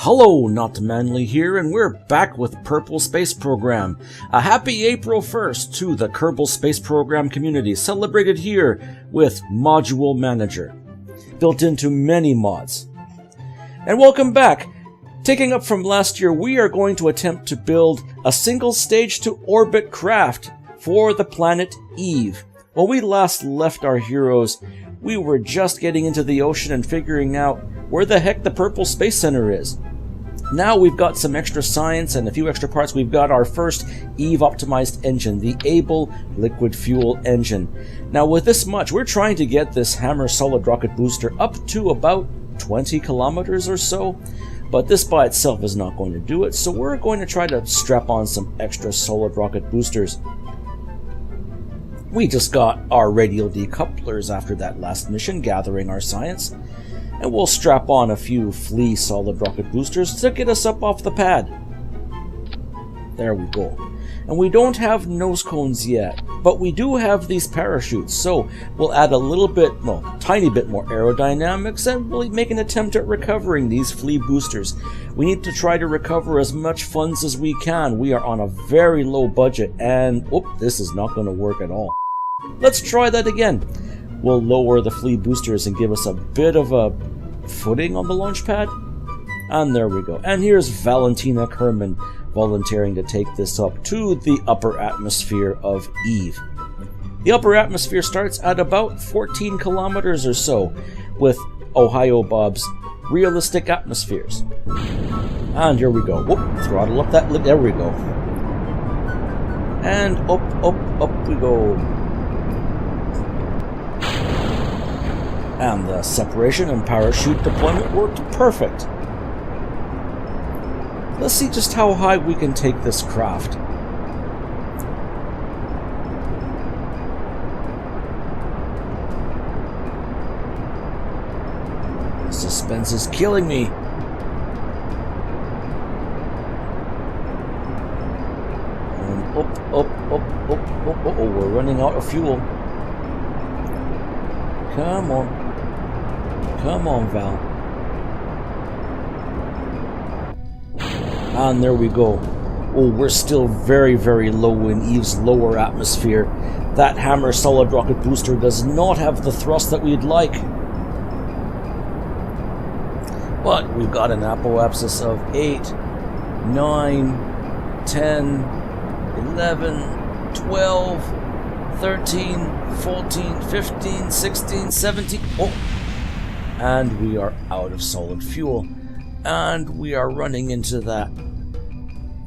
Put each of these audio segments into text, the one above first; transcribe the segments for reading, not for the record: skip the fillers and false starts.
Hello, Not Manly here, and we're back with Kerbal Space Program. A happy April 1st to the Kerbal Space Program community, celebrated here with Module Manager, built into many mods. And welcome back. Taking up from last year, we are going to attempt to build a single stage to orbit craft for the planet Eve. When we last left our heroes, we were just getting into the ocean and figuring out where the heck the Kerbal Space Center is. Now we've got some extra science and a few extra parts. We've got our first Eve optimized engine, the Able liquid fuel engine. Now with this much, we're trying to get this Hammer solid rocket booster up to about 20 kilometers or so, but this by itself is not going to do it, so we're going to try to strap on some extra solid rocket boosters. We just got our radial decouplers after that last mission, gathering our science. And we'll strap on a few flea solid rocket boosters to get us up off the pad. There we go. And we don't have nose cones yet, but we do have these parachutes, so we'll add a little bit, well, tiny bit more aerodynamics, and we'll make an attempt at recovering these flea boosters. We need to try to recover as much funds as we can. We are on a very low budget, and this is not going to work at all. Let's try that again. We'll lower the flea boosters and give us a bit of a footing on the launch pad. And there we go. And here's Valentina Kerman volunteering to take this up to the upper atmosphere of Eve. The upper atmosphere starts at about 14 kilometers or so with Ohio Bob's realistic atmospheres. And here we go. Whoop, throttle up that lip. There we go. And up we go. And the separation and parachute deployment worked perfect. Let's see just how high we can take this craft. The suspense is killing me. And up. Oh, we're running out of fuel. Come on. Come on, Val. And there we go. Oh, we're still very, very low in Eve's lower atmosphere. That Hammer solid rocket booster does not have the thrust that we'd like. But we've got an apoapsis of 8, 9, 10, 11, 12, 13, 14, 15, 16, 17... And we are out of solid fuel. And we are running into that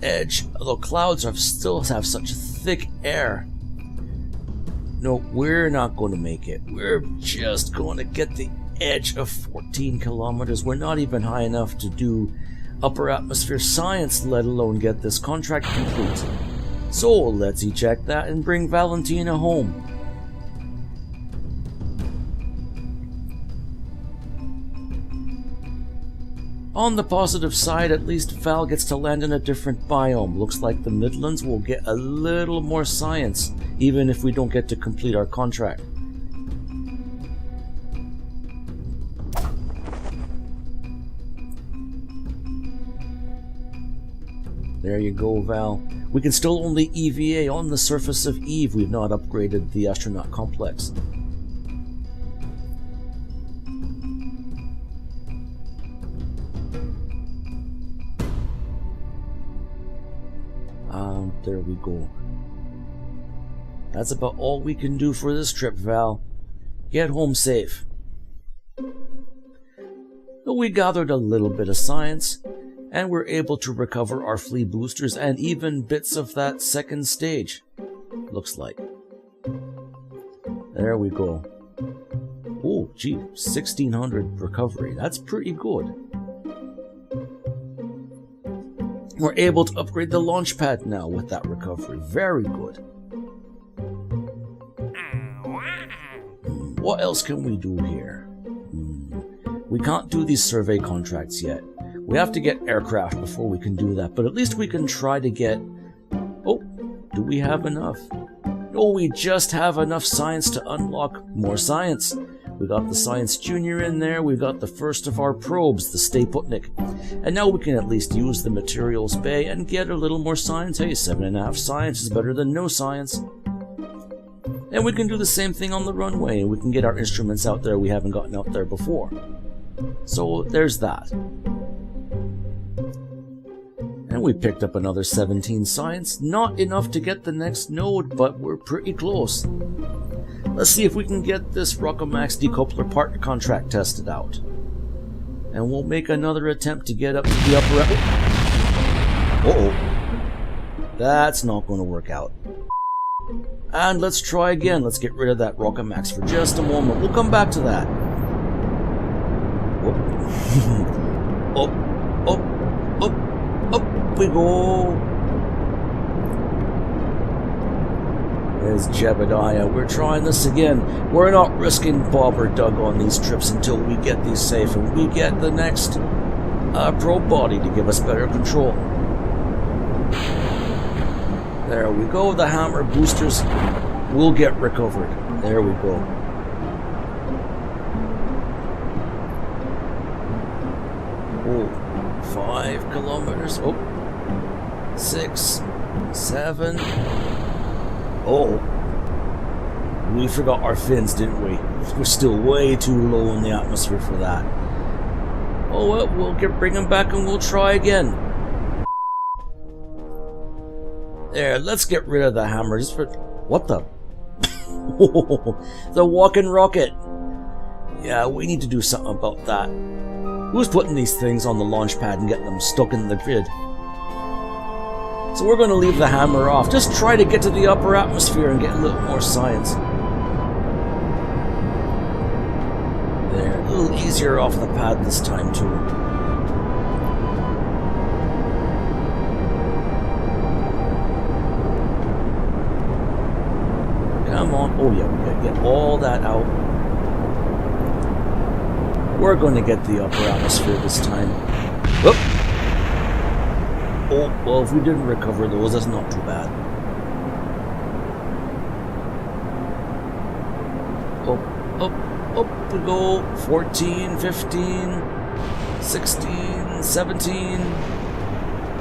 edge. The clouds still have such thick air. No, we're not going to make it. We're just going to get the edge of 14 kilometers. We're not even high enough to do upper atmosphere science, let alone get this contract complete. So let's eject that and bring Valentina home. On the positive side, at least Val gets to land in a different biome. Looks like the Midlands will get a little more science, even if we don't get to complete our contract. There you go, Val. We can still only EVA on the surface of Eve. We've not upgraded the astronaut complex. There we go. That's about all we can do for this trip, Val. Get home safe. But we gathered a little bit of science, and we're able to recover our flea boosters and even bits of that second stage. Looks like. There we go. Oh, gee, 1600 recovery. That's pretty good. We're able to upgrade the launch pad now with that recovery. Very good. What else can we do here? We can't do these survey contracts yet. We have to get aircraft before we can do that, but at least we can try to get... Oh, do we have enough? No, we just have enough science to unlock more science. We got the Science Junior in there, we got the first of our probes, the Stay Putnik. And now we can at least use the materials bay and get a little more science. Hey, 7.5 science is better than no science. And we can do the same thing on the runway, and we can get our instruments out there we haven't gotten out there before. So there's that. And we picked up another 17 science. Not enough to get the next node, but we're pretty close. Let's see if we can get this Rockomax decoupler part contract tested out. And we'll make another attempt to get up to the upper... Uh-oh. That's not going to work out. And let's try again. Let's get rid of that Rockomax for just a moment. We'll come back to that. Up, up, up, up we go. There's Jebediah. We're trying this again. We're not risking Bob or Doug on these trips until we get these safe and we get the next probe body to give us better control. There we go. The hammer boosters will get recovered. There we go. Oh, 5 kilometers. Oh, 6, 7. Oh, we forgot our fins, didn't we? We're still way too low in the atmosphere for that. Oh well, we'll bring them back and we'll try again. There, let's get rid of the hammer. Just for what the? The walking rocket. Yeah, we need to do something about that. Who's putting these things on the launch pad and getting them stuck in the grid? So we're going to leave the hammer off. Just try to get to the upper atmosphere and get a little more science. There, a little easier off the pad this time too. Come on. Oh yeah, we gotta get all that out. We're going to get the upper atmosphere this time. Whoop. Oh, well, if we didn't recover those, that's not too bad. Up, up, up we go. 14, 15, 16, 17,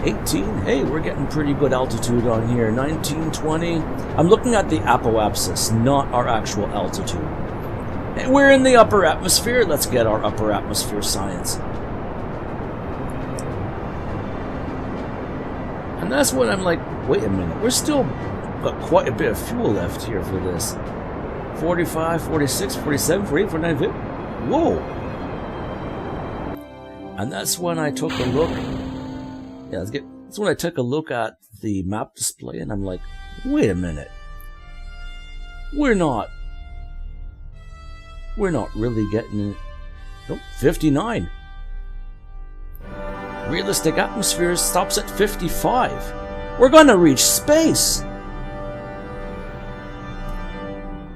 18. Hey, we're getting pretty good altitude on here. 19, 20. I'm looking at the apoapsis, not our actual altitude. And we're in the upper atmosphere. Let's get our upper atmosphere science. And that's when I'm like, wait a minute, we're still got quite a bit of fuel left here for this. 45, 46, 47, 48, 49, 50. Whoa! And that's when I took a look. Yeah, that's when I took a look at the map display and I'm like, wait a minute. We're not really getting it. Nope, 59. Realistic atmosphere stops at 55. We're gonna reach space.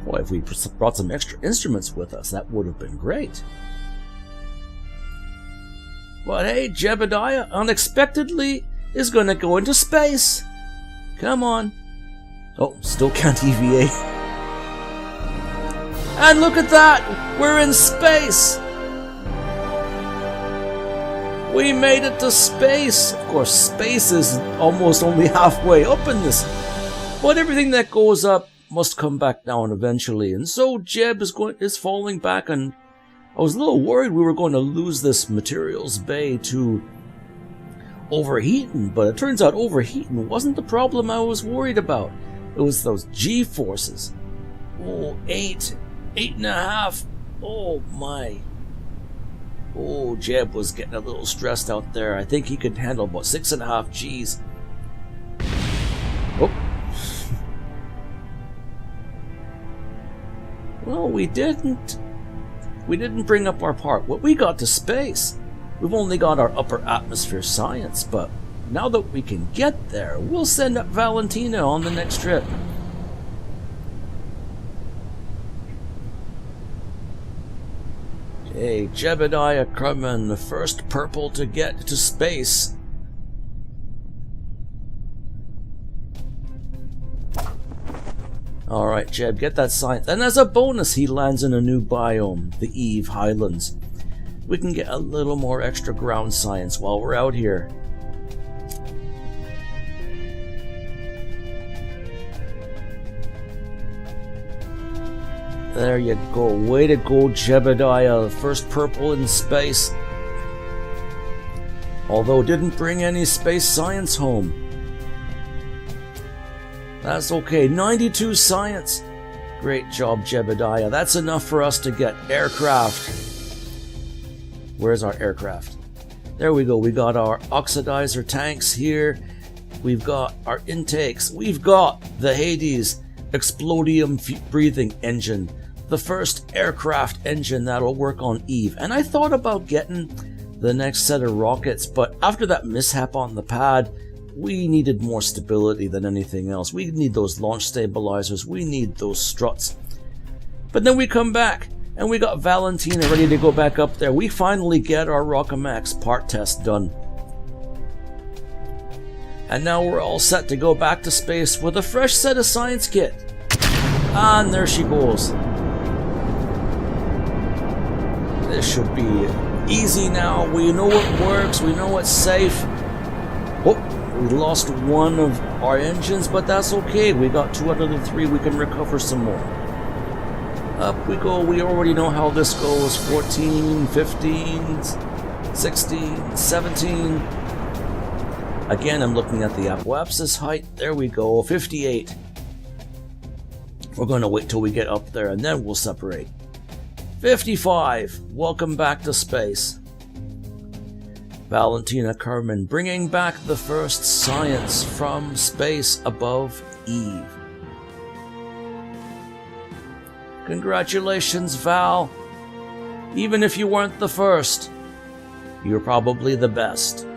Boy, if we brought some extra instruments with us, that would have been great. But hey, Jebediah unexpectedly is gonna go into space. Come on. Oh, still can't EVA. And look at that! We're in space! We made it to space! Of course, space is almost only halfway up in this. But everything that goes up must come back down eventually. And so Jeb is falling back, and I was a little worried we were going to lose this materials bay to overheating, but it turns out overheating wasn't the problem I was worried about. It was those G-forces. Oh, 8.5. Oh my. Oh, Jeb was getting a little stressed out there. I think he could handle about 6.5 Gs. Oh. Well, we didn't bring up our part. Well, we got to space. We've only got our upper atmosphere science, but now that we can get there, we'll send up Valentina on the next trip. Hey, Jebediah Crumman, the first purple to get to space. Alright, Jeb, get that science. And as a bonus, he lands in a new biome, the Eve Highlands. We can get a little more extra ground science while we're out here. There you go. Way to go, Jebediah. The first purple in space. Although didn't bring any space science home. That's okay. 92 science. Great job, Jebediah. That's enough for us to get aircraft. Where's our aircraft? There we go. We got our oxidizer tanks here. We've got our intakes. We've got the Hades explodium breathing engine. The first aircraft engine that'll work on Eve. And I thought about getting the next set of rockets, but after that mishap on the pad, we needed more stability than anything else. We need those launch stabilizers. We need those struts. But then we come back, and we got Valentina ready to go back up there. We finally get our Rockomax part test done. And now we're all set to go back to space with a fresh set of science kit. And there she goes. This should be easy now. We know it works. We know it's safe. Oh, we lost one of our engines, but that's okay. We got 2 out of the 3. We can recover some more. Up we go. We already know how this goes. 14, 15, 16, 17. Again, I'm looking at the apoapsis height. There we go. 58. We're going to wait till we get up there and then we'll separate. 55. Welcome back to space. Valentina Kerman bringing back the first science from space above Eve. Congratulations, Val. Even if you weren't the first, you're probably the best.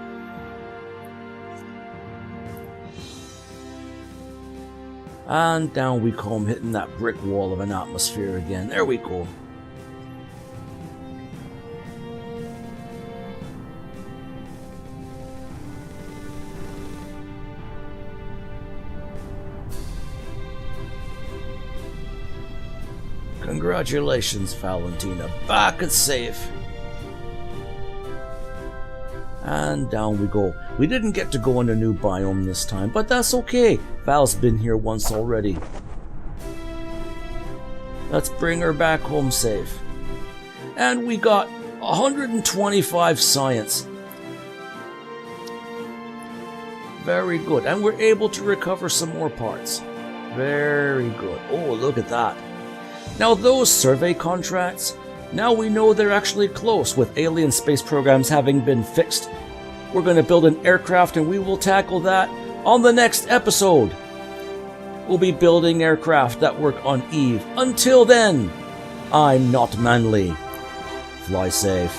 And down we come, hitting that brick wall of an atmosphere again. There we go. Congratulations, Valentina. Back and safe. And down we go. We didn't get to go in a new biome this time, but that's okay. Val's been here once already. Let's bring her back home safe. And we got 125 science. Very good. And we're able to recover some more parts. Very good. Oh, look at that. Now those survey contracts, now we know they're actually close with alien space programs having been fixed. We're going to build an aircraft and we will tackle that on the next episode. We'll be building aircraft that work on Eve. Until then, I'm not manly. Fly safe.